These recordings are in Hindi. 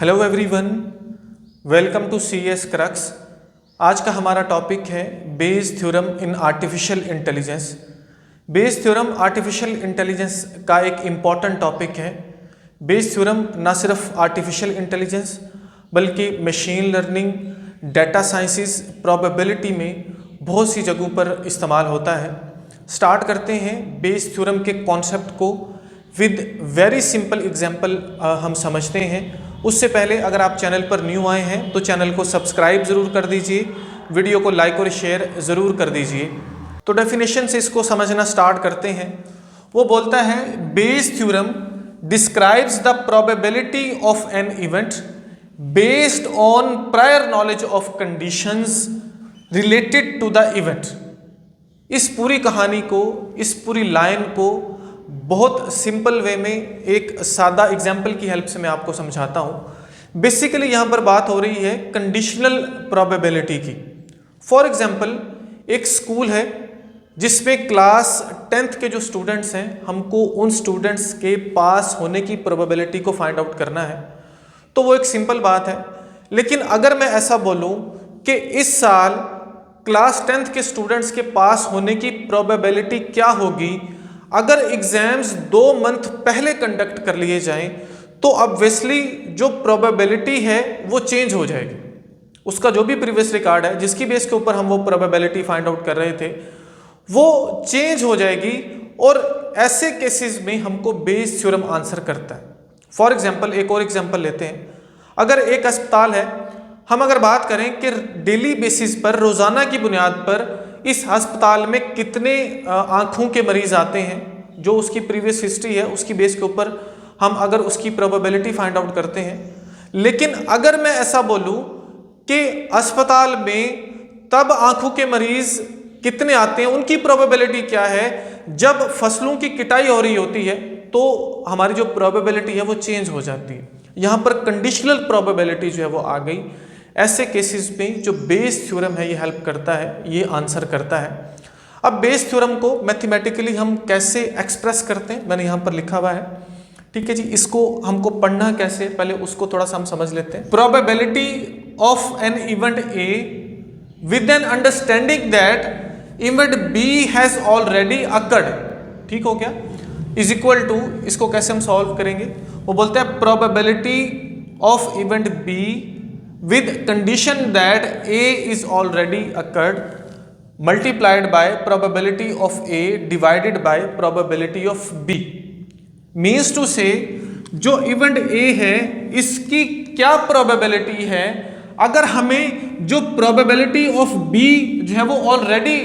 Hello everyone, welcome to CS Crux. आज का हमारा टॉपिक है Bayes theorem in artificial intelligence. Bayes theorem artificial intelligence का एक इम्पॉर्टेंट टॉपिक है। बेस थ्योरम ना सिर्फ आर्टिफिशियल इंटेलिजेंस बल्कि machine learning, data sciences, probability में बहुत सी जगहों पर इस्तेमाल होता है। स्टार्ट करते हैं बेस थ्योरम के कॉन्सेप्ट को विद वेरी सिंपल एग्जाम्पल हम समझते हैं। उससे पहले अगर आप चैनल पर न्यू आए हैं तो चैनल को सब्सक्राइब ज़रूर कर दीजिए, वीडियो को लाइक और शेयर ज़रूर कर दीजिए। तो डेफिनेशन से इसको समझना स्टार्ट करते हैं। वो बोलता है Bayes theorem describes the probability of an event based on prior knowledge of conditions related to the event. इस पूरी कहानी को, इस पूरी लाइन को बहुत सिंपल वे में एक सादा एग्जाम्पल की हेल्प से मैं आपको समझाता हूँ। बेसिकली यहाँ पर बात हो रही है कंडीशनल प्रोबेबिलिटी की। फॉर एग्जाम्पल एक स्कूल है जिसमें क्लास 10th के जो स्टूडेंट्स हैं, हमको उन स्टूडेंट्स के पास होने की प्रोबेबिलिटी को फाइंड आउट करना है। तो वो एक सिंपल बात है। लेकिन अगर मैं ऐसा बोलूँ कि इस साल क्लास 10th के स्टूडेंट्स के पास होने की प्रोबेबिलिटी क्या होगी अगर एग्जाम्स 2 मंथ पहले कंडक्ट कर लिए जाएं, तो ऑब्वियसली जो प्रोबेबिलिटी है वो चेंज हो जाएगी। उसका जो भी प्रीवियस रिकॉर्ड है, जिसकी बेस के ऊपर हम वो प्रोबेबिलिटी फाइंड आउट कर रहे थे, वो चेंज हो जाएगी। और ऐसे केसेस में हमको बेस थ्योरम आंसर करता है। फॉर एग्जाम्पल एक और एग्जाम्पल लेते हैं। अगर एक अस्पताल है, हम अगर बात करें कि डेली बेसिस पर, रोजाना की बुनियाद पर इस अस्पताल में कितने आंखों के मरीज आते हैं, जो उसकी प्रीवियस हिस्ट्री है उसकी बेस के ऊपर हम अगर उसकी प्रोबेबिलिटी फाइंड आउट करते हैं। लेकिन अगर मैं ऐसा बोलूं कि अस्पताल में तब आंखों के मरीज कितने आते हैं, उनकी प्रोबेबिलिटी क्या है, जब फसलों की कटाई हो रही होती है, तो हमारी जो प्रोबेबिलिटी है वो चेंज हो जाती है। यहाँ पर कंडीशनल प्रोबेबिलिटी जो है वो आ गई। ऐसे केसेस में जो बेस थ्योरम है ये हेल्प करता है, ये आंसर करता है। अब बेस थ्योरम को मैथमेटिकली हम कैसे एक्सप्रेस करते हैं, मैंने यहाँ पर लिखा हुआ है। ठीक है जी, इसको हमको पढ़ना कैसे, पहले उसको थोड़ा सा हम समझ लेते हैं। Probability of an event A with an understanding that event B has already occurred, ठीक हो गया, इज इक्वल टू, इसको कैसे हम सॉल्व करेंगे। वो बोलते हैं probability of event B with condition that A is already occurred multiplied by probability of A divided by probability of B, means to say जो इवेंट A है इसकी क्या प्रोबेबिलिटी है अगर हमें जो प्रोबेबिलिटी ऑफ B जो है वो ऑलरेडी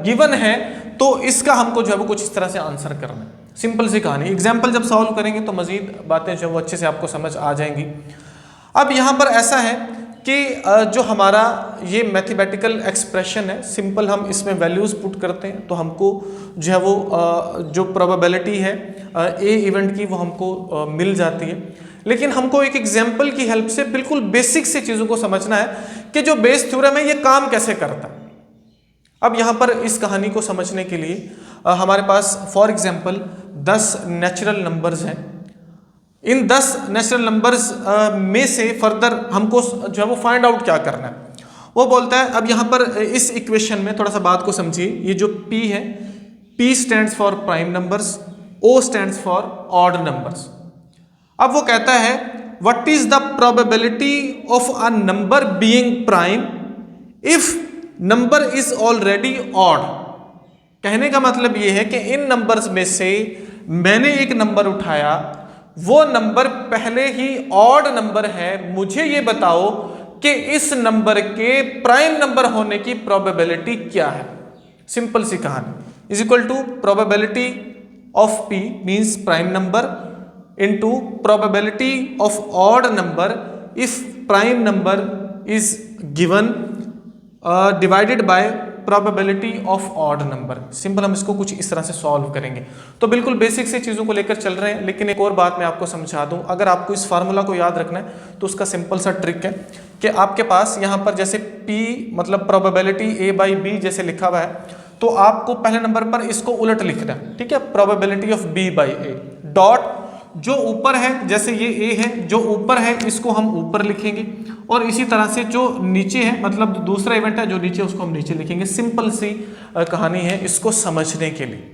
गिवन है, तो इसका हमको जो है वो कुछ इस तरह से आंसर करना है। सिंपल सी कहानी। एग्जाम्पल जब सॉल्व करेंगे तो मजीद बातें जो है वो अच्छे से आपको समझ आ जाएंगी। अब यहाँ पर ऐसा है कि जो हमारा ये मैथमेटिकल एक्सप्रेशन है, सिंपल हम इसमें वैल्यूज़ पुट करते हैं तो हमको जो है वो जो प्रोबेबिलिटी है ए इवेंट की वो हमको मिल जाती है। लेकिन हमको एक एग्जाम्पल की हेल्प से बिल्कुल बेसिक से चीज़ों को समझना है कि जो बेस थ्योरम है ये काम कैसे करता है। अब यहाँ पर इस कहानी को समझने के लिए हमारे पास फॉर एग्जाम्पल 10 नेचुरल नंबर्स हैं। इन 10 नेचुरल नंबर्स में से फर्दर हमको जो है वो फाइंड आउट क्या करना है। वो बोलता है, अब यहाँ पर इस इक्वेशन में थोड़ा सा बात को समझिए। ये जो P है, P stands for prime numbers, O stands for odd numbers. अब वो कहता है what is the probability of a number being prime if number is already odd. कहने का मतलब ये है कि इन नंबर्स में से मैंने एक नंबर उठाया, वो नंबर पहले ही ऑड नंबर है, मुझे ये बताओ कि इस नंबर के प्राइम नंबर होने की प्रोबेबिलिटी क्या है। सिंपल सी कहानी। Is equal to probability of P means prime number into probability of odd number if prime number is given divided by probability of odd number. Simple हम इसको कुछ इस तरह से सॉल्व करेंगे। तो बिल्कुल बेसिक से चीज़ों को लेकर चल रहे हैं। लेकिन एक और बात मैं आपको समझा दूं, अगर आपको इस फार्मूला को याद रखना है तो उसका सिंपल सा ट्रिक है कि आपके पास यहाँ पर जैसे P मतलब प्रोबेबिलिटी A बाई B जैसे लिखा हुआ है, तो आपको पहले नंबर पर इसको उलट लिखना है। ठीक है, probability of B by A dot जो ऊपर है, जैसे ये ए है, जो ऊपर है इसको हम ऊपर लिखेंगे, और इसी तरह से जो नीचे है, मतलब दूसरा इवेंट है जो नीचे, उसको हम नीचे लिखेंगे। सिंपल सी कहानी है इसको समझने के लिए।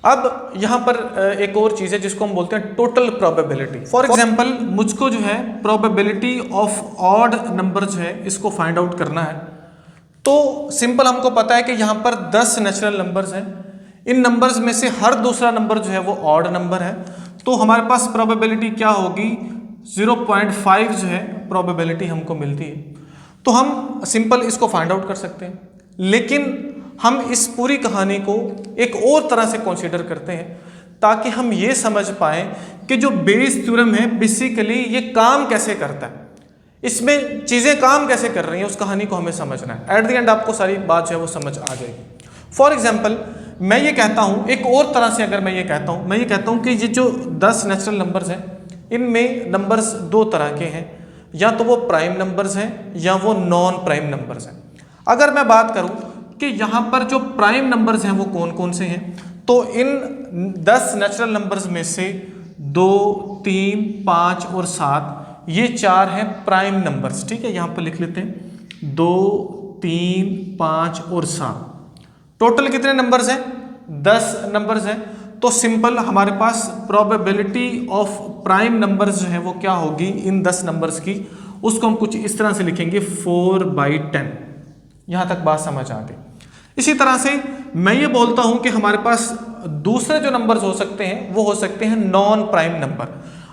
अब यहाँ पर एक और चीज़ है जिसको हम बोलते हैं टोटल प्रोबेबिलिटी। फॉर एग्जाम्पल, मुझको जो है प्रोबेबिलिटी ऑफ ऑड नंबर जो है इसको फाइंड आउट करना है। तो सिंपल हमको पता है कि यहाँ पर 10 नेचुरल नंबर्स हैं, इन नंबर्स में से हर दूसरा नंबर जो है वो ऑड नंबर है, तो हमारे पास प्रोबेबिलिटी क्या होगी, 0.5 जो है प्रोबेबिलिटी हमको मिलती है। तो हम सिंपल इसको फाइंड आउट कर सकते हैं, लेकिन हम इस पूरी कहानी को एक और तरह से कंसीडर करते हैं ताकि हम ये समझ पाएं कि जो बेस थ्योरम है बेसिकली ये काम कैसे करता है, इसमें चीज़ें काम कैसे कर रही हैं, उस कहानी को हमें समझना है। एट द एंड आपको सारी बात जो है वो समझ आ जाएगी। फॉर एग्जाम्पल, मैं ये कहता हूँ, एक और तरह से अगर मैं ये कहता हूँ कि ये जो 10 नेचुरल नंबर्स हैं, इनमें नंबर्स दो तरह के हैं, या तो वो प्राइम नंबर्स हैं या वो नॉन प्राइम नंबर्स हैं। अगर मैं बात करूँ कि यहाँ पर जो प्राइम नंबर्स हैं वो कौन कौन से हैं, तो इन 10 नेचुरल नंबर्स में से 2, 3, 5 और 7 ये 4 हैं प्राइम नंबर्स। ठीक है, यहाँ पर लिख लेते हैं 2, 3, 5 और 7। टोटल कितने नंबर्स हैं, 10 नंबर्स हैं। तो सिंपल हमारे पास प्रोबेबिलिटी ऑफ प्राइम नंबर्स जो है वो क्या होगी इन 10 नंबर्स की, उसको हम कुछ इस तरह से लिखेंगे 4/10। यहाँ तक बात समझ आ गई। इसी तरह से मैं ये बोलता हूँ कि हमारे पास दूसरे जो नंबर्स हो सकते हैं वो हो सकते हैं नॉन प्राइम नंबर।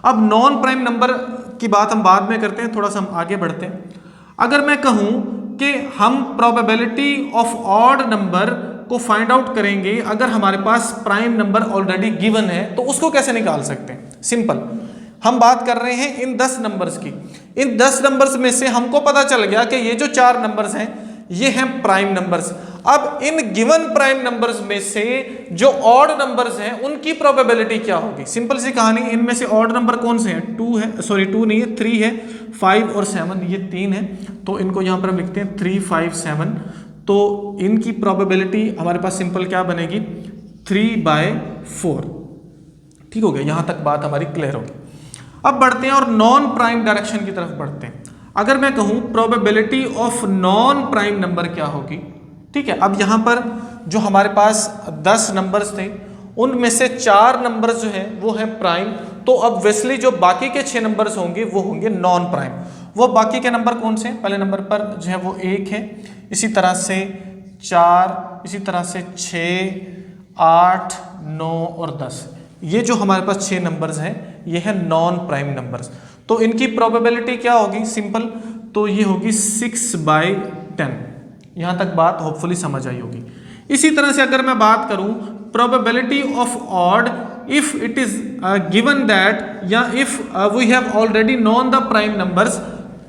अब नॉन प्राइम नंबर की बात हम बाद में करते हैं, थोड़ा सा हम आगे बढ़ते हैं। अगर मैं कहूँ कि हम प्रोबेबिलिटी ऑफ ऑड नंबर को फाइंड आउट करेंगे अगर हमारे पास प्राइम नंबर ऑलरेडी गिवन है, तो उसको कैसे निकाल सकते हैं। सिंपल, हम बात कर रहे हैं इन 10 नंबर्स की। इन 10 नंबर्स में से हमको पता चल गया कि ये जो 4 नंबर्स हैं ये हैं प्राइम नंबर्स। अब इन गिवन प्राइम नंबर्स में से जो ऑड नंबर्स हैं उनकी प्रोबेबिलिटी क्या होगी। सिंपल सी कहानी, इनमें से ऑड नंबर कौन से हैं, 2 है, सॉरी 2 नहीं है, 3 है, 5 और 7, ये 3 है। तो इनको यहाँ पर हम लिखते हैं 3, 5, 7। तो इनकी प्रोबेबिलिटी हमारे पास सिंपल क्या बनेगी, 3/4। ठीक हो गया, यहाँ तक बात हमारी क्लियर होगी। अब बढ़ते हैं और नॉन प्राइम डायरेक्शन की तरफ बढ़ते हैं। अगर मैं कहूँ probability of non prime number क्या होगी। ठीक है, अब यहाँ पर जो हमारे पास 10 नंबर्स थे उनमें से 4 नंबर्स जो हैं वो हैं प्राइम, तो ऑब्वियसली जो बाकी के 6 नंबर्स होंगे वो होंगे नॉन प्राइम। वो बाकी के नंबर कौन से हैं, पहले नंबर पर जो है वो 1 है, इसी तरह से 4, इसी तरह से 6, 8, 9 और 10। ये जो हमारे पास 6 नंबर्स हैं ये हैं नॉन प्राइम नंबर्स। तो इनकी प्रोबेबिलिटी क्या होगी, सिंपल, तो ये होगी 6/10। यहाँ तक बात होपफुली समझ आई होगी। इसी तरह से अगर मैं बात करूँ probability of odd if it is given that, या if we have already known the prime numbers,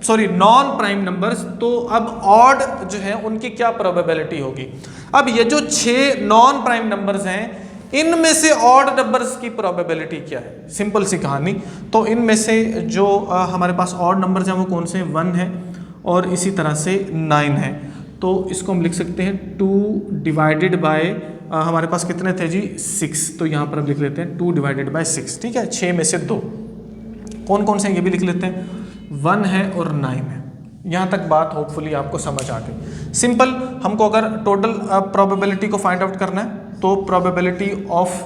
sorry non prime numbers, तो अब ऑड जो है उनकी क्या प्रोबेबिलिटी होगी। अब ये जो 6 नॉन प्राइम नंबर्स हैं इनमें से ऑड नंबर्स की प्रोबेबिलिटी क्या है, सिंपल सी कहानी। तो इनमें से जो हमारे पास ऑड नंबर्स हैं वो कौन से, 1 है और इसी तरह से 9 है। तो इसको हम लिख सकते हैं 2/, हमारे पास कितने थे जी, 6। तो यहाँ पर हम लिख लेते हैं 2/6। ठीक है, 6 में से 2 कौन कौन से हैं ये भी लिख लेते हैं, 1 है और 9 है। यहाँ तक बात होपफुली आपको समझ आ गई। सिंपल, हमको अगर टोटल प्रोबेबिलिटी को फाइंड आउट करना है तो probability of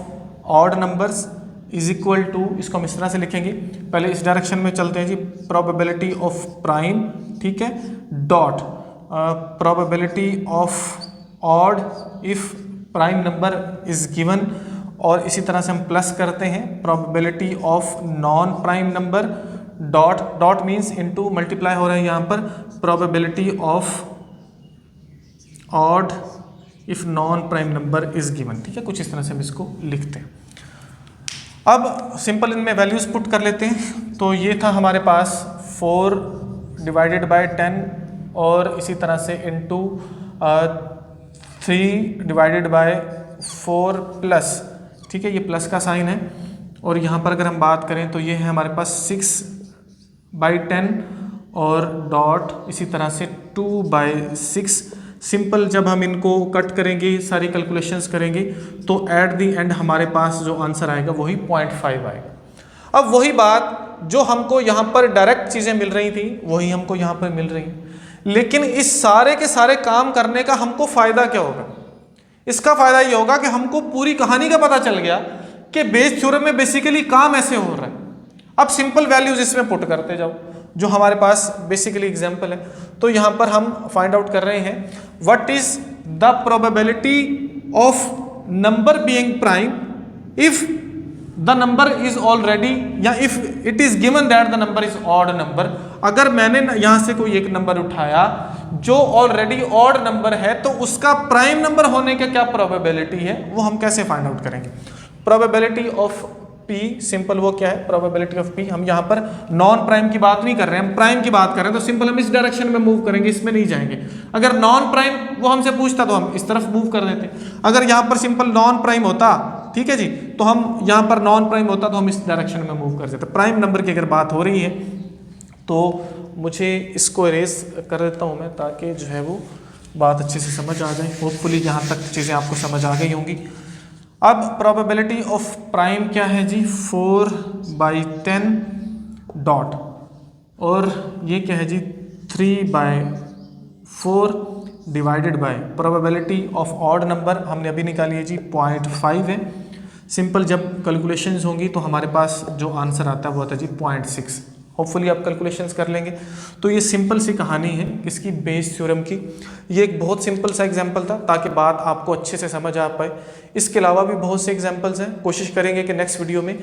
odd numbers is equal to, इसको हम इस तरह से लिखेंगे, पहले इस डायरेक्शन में चलते हैं जी, प्रोबेबिलिटी ऑफ प्राइम, ठीक है, dot probability of odd if prime number is given, और इसी तरह से हम प्लस करते हैं probability of non prime number, dot dot means into multiply हो रहा है यहाँ पर, probability of odd if non prime number is given. ठीक है, कुछ इस तरह से हम इसको लिखते हैं। अब सिंपल इनमें वैल्यूज पुट कर लेते हैं। तो ये था हमारे पास 4/10 और इसी तरह से इनटू 3/4 प्लस, ठीक है, ये प्लस का साइन है। और यहाँ पर अगर हम बात करें तो ये है हमारे पास 6/10 और डॉट इसी तरह से 2/6। सिंपल, जब हम इनको कट करेंगे, सारी कैलकुलेशंस करेंगे, तो एट द एंड हमारे पास जो आंसर आएगा वही 0.5 आएगा। अब वही बात जो हमको यहाँ पर डायरेक्ट चीज़ें मिल रही थी वही हमको यहाँ पर मिल रही हैं, लेकिन इस सारे के सारे काम करने का हमको फ़ायदा क्या होगा? इसका फ़ायदा ये होगा कि हमको पूरी कहानी का पता चल गया कि बेस थ्योरम में बेसिकली काम ऐसे हो रहा है। अब सिंपल वैल्यूज इसमें पुट करते जाओ, जो हमारे पास बेसिकली एग्जाम्पल है। तो यहाँ पर हम फाइंड आउट कर रहे हैं what is the probability of number being prime if the number is already, या if it is given that the number is odd number. अगर मैंने यहाँ से कोई एक नंबर उठाया जो ऑलरेडी ऑड नंबर है तो उसका प्राइम नंबर होने का क्या प्रोबेबिलिटी है वो हम कैसे फाइंड आउट करेंगे? प्रोबेबिलिटी ऑफ P, सिंपल वो क्या है? Probability of P। हम यहाँ पर नॉन प्राइम की बात नहीं कर रहे हैं, हम प्राइम की बात कर रहे हैं, तो सिंपल हम इस डायरेक्शन में मूव करेंगे, इसमें नहीं जाएंगे। अगर नॉन प्राइम वो हमसे पूछता तो हम इस तरफ मूव कर देते। अगर यहाँ पर सिंपल नॉन प्राइम होता, ठीक है जी, तो हम यहाँ पर नॉन प्राइम होता तो हम इस डायरेक्शन में मूव कर देते। प्राइम नंबर की अगर बात हो रही है तो मुझे इसको इरेज कर देता हूँ मैं, ताकि जो है वो बात अच्छे से समझ आ जाए। होपफुली यहाँ तक चीज़ें आपको समझ आ गई होंगी। अब प्रोबेबिलिटी ऑफ प्राइम क्या है जी? 4/10 डॉट, और ये क्या है जी? 3/4 divided by probability of odd number हमने अभी निकाली है जी 0.5 है। सिंपल जब कैलकुलेशंस होंगी तो हमारे पास जो आंसर आता है वो आता है जी 0.6। होपफुली आप कैलकुलेशंस कर लेंगे। तो ये सिंपल सी कहानी है इसकी बेस थ्योरम की। ये एक बहुत सिंपल सा एग्जांपल था ताकि बात आपको अच्छे से समझ आ पाए। इसके अलावा भी बहुत से एग्जांपल्स हैं, कोशिश करेंगे कि नेक्स्ट वीडियो में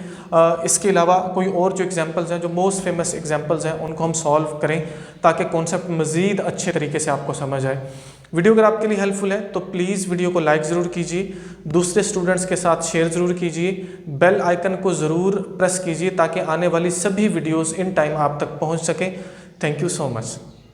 इसके अलावा कोई और जो एग्जांपल्स हैं, जो मोस्ट फेमस एग्जांपल्स हैं, उनको हम सॉल्व करें ताकि कॉन्सेप्ट मज़ीद अच्छे तरीके से आपको समझ आए। वीडियो अगर आपके लिए हेल्पफुल है तो प्लीज़ वीडियो को लाइक ज़रूर कीजिए, दूसरे स्टूडेंट्स के साथ शेयर ज़रूर कीजिए, बेल आइकन को ज़रूर प्रेस कीजिए ताकि आने वाली सभी वीडियोस इन टाइम आप तक पहुंच सकें। Thank you so much.